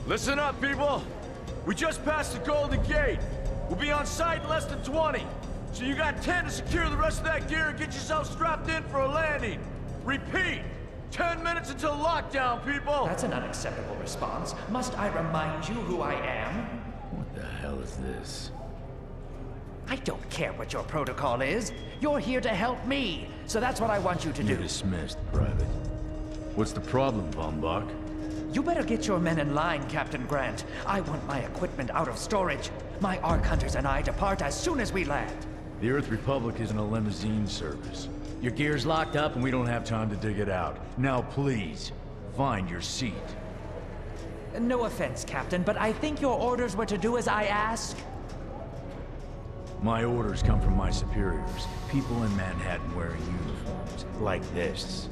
Listen up, people! We just passed the Golden Gate. We'll be on site in less than 20. So you got 10 to secure the rest of that gear and get yourself strapped in for a landing. Repeat! 10 minutes until lockdown, people! That's an unacceptable response. Must I remind you who I am? What the hell is this? I don't care what your protocol is. You're here to help me, so that's what I want you to do. You're dismissed, Private. What's the problem, Von Bach? You better get your men in line, Captain Grant. I want my equipment out of storage. My Ark Hunters and I depart as soon as we land. The Earth Republic isn't a limousine service. Your gear's locked up and we don't have time to dig it out. Now please, find your seat. No offense, Captain, but I think your orders were to do as I ask. My orders come from my superiors. People in Manhattan wearing uniforms, like this.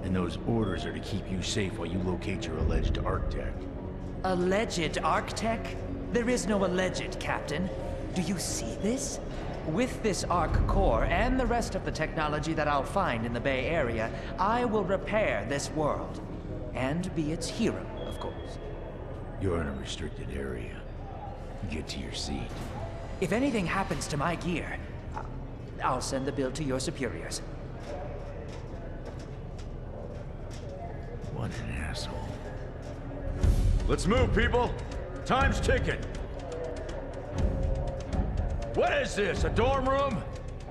And those orders are to keep you safe while you locate your alleged Arctech. Alleged Arctech? There is no alleged, Captain. Do you see this? With this Ark core and the rest of the technology that I'll find in the Bay Area, I will repair this world. And be its hero, of course. You're in a restricted area. Get to your seat. If anything happens to my gear, I'll send the bill to your superiors. What an asshole. Let's move, people! Time's ticking! What is this, a dorm room?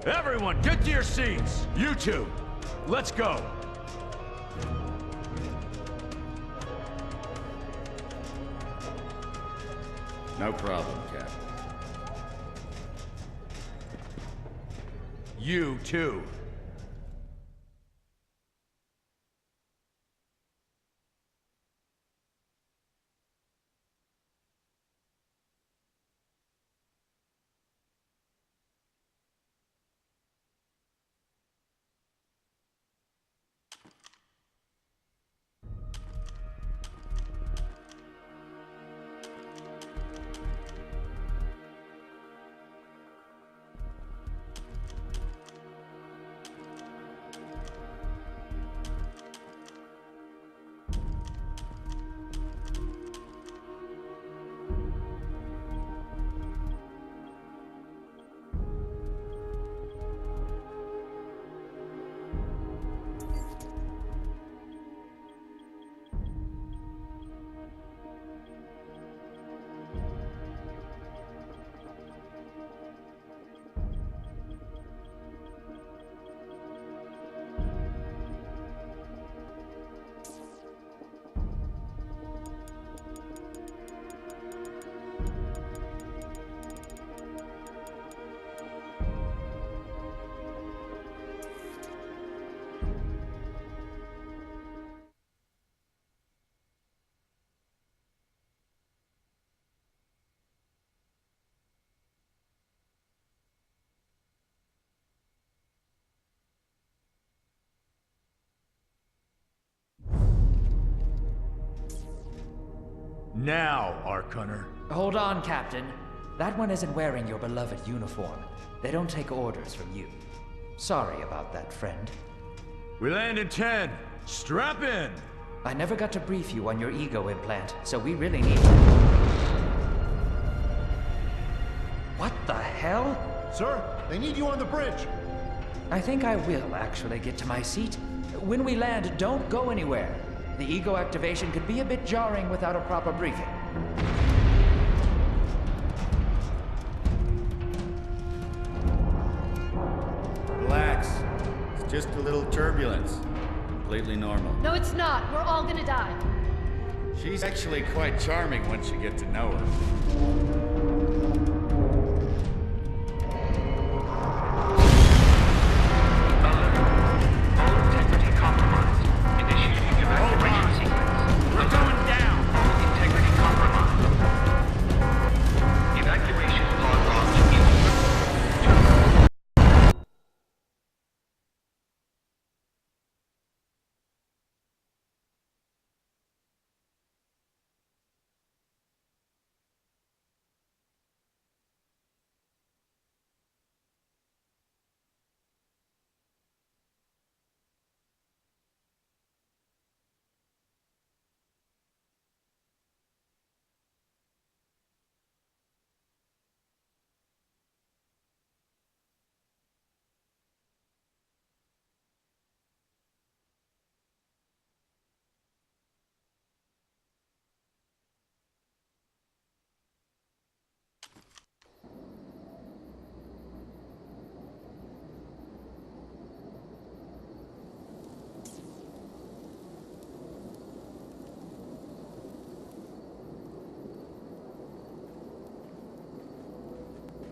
Everyone, get to your seats! You two, let's go! No problem, Cap. You too. Now, Ark Hunter. Hold on, Captain. That one isn't wearing your beloved uniform. They don't take orders from you. Sorry about that, friend. We land in 10. Strap in! I never got to brief you on your ego implant, so we really need... What the hell? Sir, they need you on the bridge. I think I will actually get to my seat. When we land, don't go anywhere. The ego activation could be a bit jarring without a proper briefing. Relax. It's just a little turbulence. Completely normal. No, it's not. We're all gonna die. She's actually quite charming once you get to know her.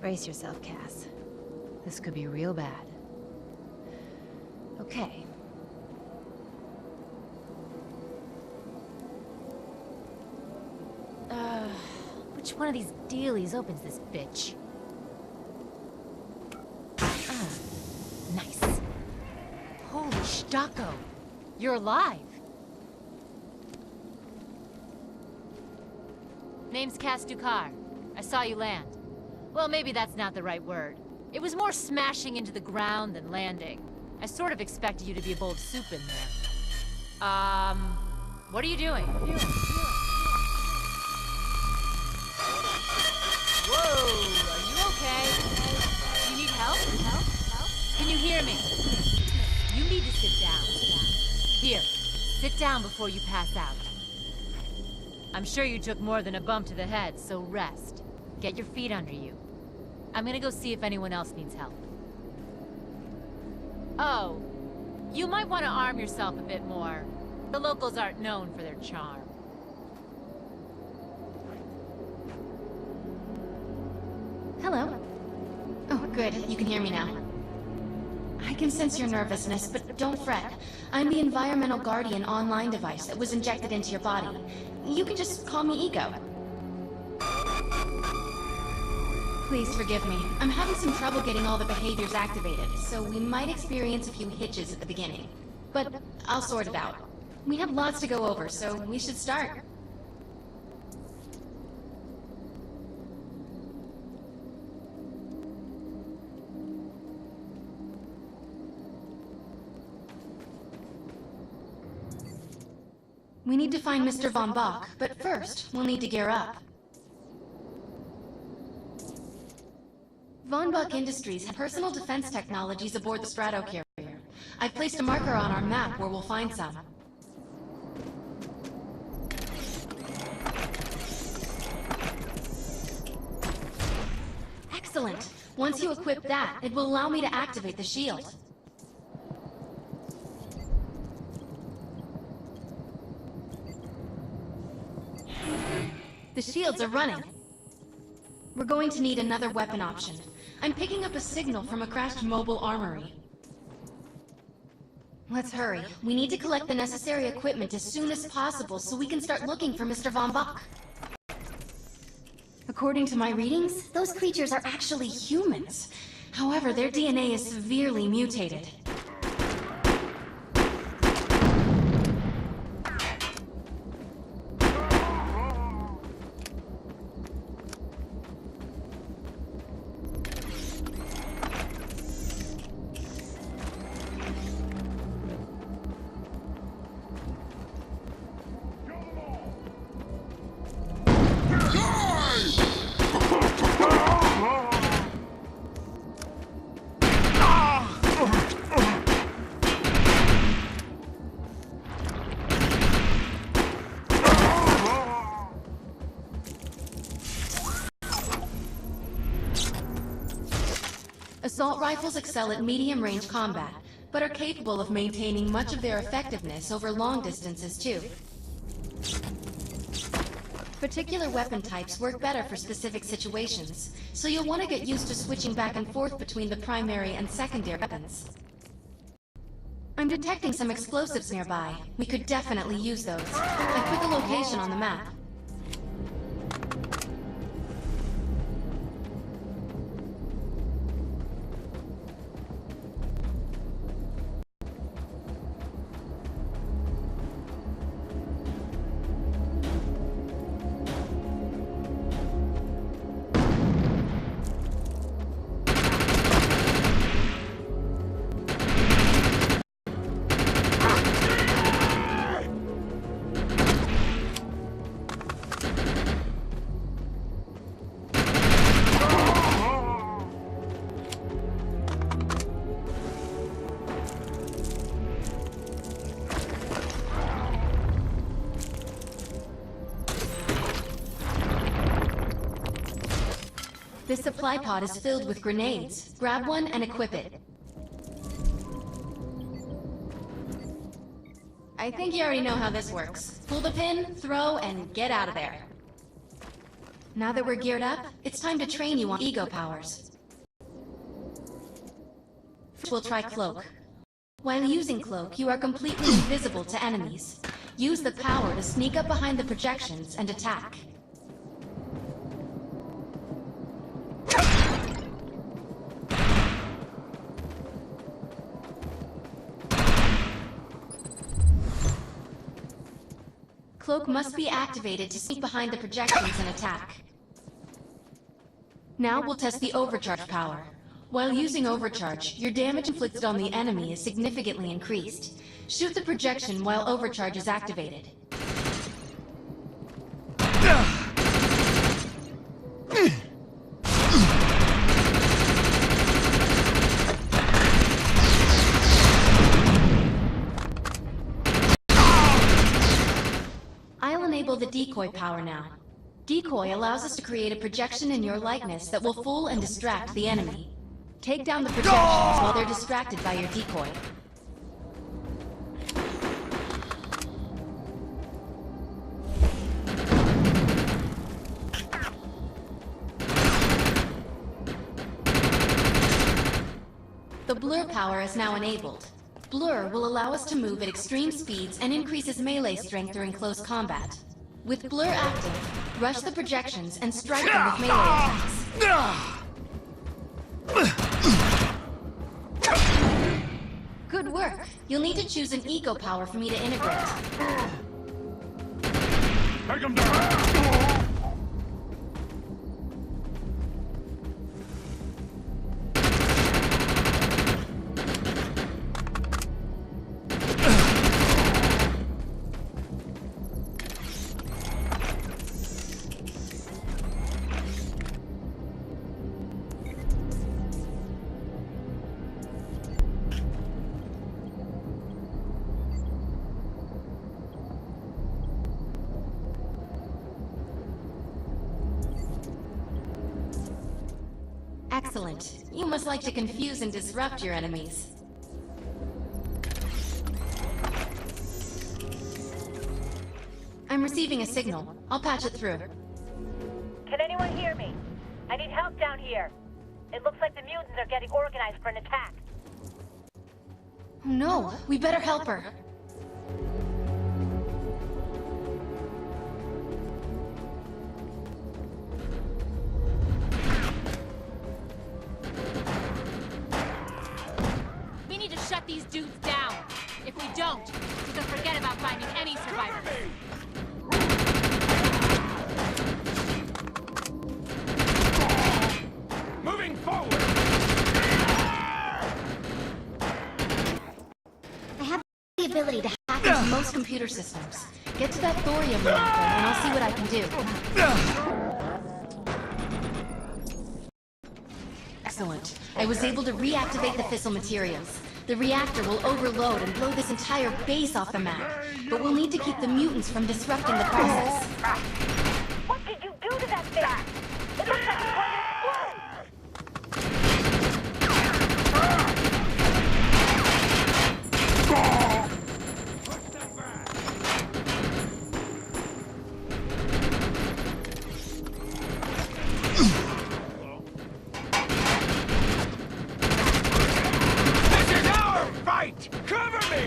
Brace yourself, Cass. This could be real bad. Okay. Which one of these dealies opens this bitch? Nice. Holy Stocko! You're alive! Name's Cass Dukar. I saw you land. Well, maybe that's not the right word. It was more smashing into the ground than landing. I sort of expected you to be a bowl of soup in there. What are you doing? Whoa, are you okay? Do you need help? Can you hear me? You need to sit down. Here, sit down before you pass out. I'm sure you took more than a bump to the head, so rest. Get your feet under you. I'm gonna go see if anyone else needs help. Oh, you might want to arm yourself a bit more. The locals aren't known for their charm. Hello. Oh, good. You can hear me now. I can sense your nervousness, but don't fret. I'm the environmental guardian online device that was injected into your body. You can just call me Ego. Please forgive me. I'm having some trouble getting all the behaviors activated, so we might experience a few hitches at the beginning. But I'll sort it out. We have lots to go over, so we should start. We need to find Mr. Von Bach, but first, we'll need to gear up. Von Bach Industries have personal defense technologies aboard the Stratocarrier. I've placed a marker on our map where we'll find some. Excellent! Once you equip that, it will allow me to activate the shield. The shields are running. We're going to need another weapon option. I'm picking up a signal from a crashed mobile armory. Let's hurry. We need to collect the necessary equipment as soon as possible so we can start looking for Mr. Von Bach. According to my readings, those creatures are actually humans. However, their DNA is severely mutated. Assault rifles excel at medium-range combat, but are capable of maintaining much of their effectiveness over long distances too. Particular weapon types work better for specific situations, so you'll want to get used to switching back and forth between the primary and secondary weapons. I'm detecting some explosives nearby. We could definitely use those. I put the location on the map. This supply pod is filled with grenades. Grab one and equip it. I think you already know how this works. Pull the pin, throw, and get out of there. Now that we're geared up, it's time to train you on ego powers. First, we'll try Cloak. While using Cloak, you are completely invisible to enemies. Use the power to sneak up behind the projections and attack. Cloak must be activated to sneak behind the projections and attack. Now we'll test the overcharge power. While using overcharge, your damage inflicted on the enemy is significantly increased. Shoot the projection while overcharge is activated. I'll enable the decoy power now. Decoy allows us to create a projection in your likeness that will fool and distract the enemy. Take down the projections while they're distracted by your decoy. The blur power is now enabled. Blur will allow us to move at extreme speeds and increases melee strength during close combat. With Blur active, rush the projections and strike them with melee attacks. Good work. You'll need to choose an ego power for me to integrate. Take him down! Excellent. You must like to confuse and disrupt your enemies. I'm receiving a signal. I'll patch it through. Can anyone hear me? I need help down here. It looks like the mutants are getting organized for an attack. Oh no, we better help her. We need to shut these dudes down. If we don't, we can forget about finding any survivors. Moving forward! I have the ability to hack into most computer systems. Get to that thorium reactor and I'll see what I can do. Excellent. I was able to reactivate the fissile materials. The reactor will overload and blow this entire base off the map. But we'll need to keep the mutants from disrupting the process. What did you do to that thing? It looks like it's going to explode! This is our fight! Cover me!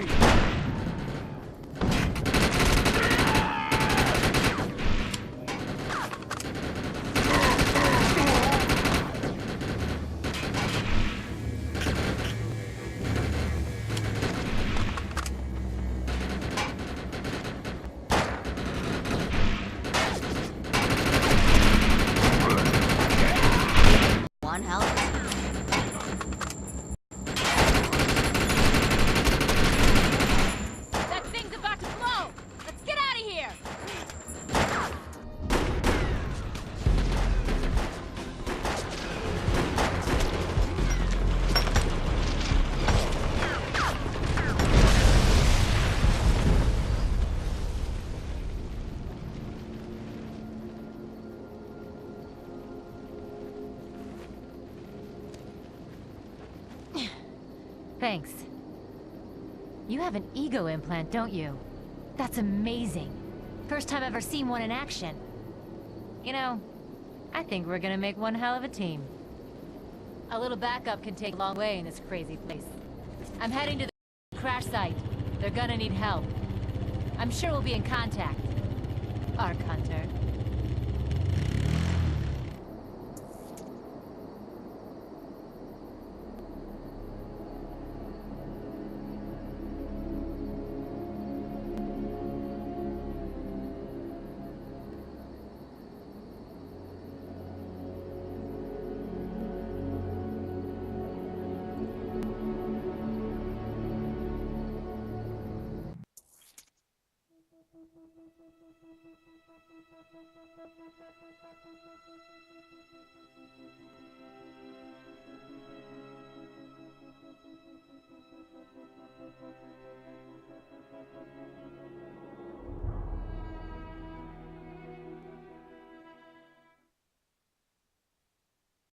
One health. That thing's about to blow! Let's get out of here! Thanks. You have an ego implant, don't you? That's amazing. First time I've ever seen one in action. You know, I think we're gonna make one hell of a team. A little backup can take a long way in this crazy place. I'm heading to the crash site. They're gonna need help. I'm sure we'll be in contact. Arc Hunter.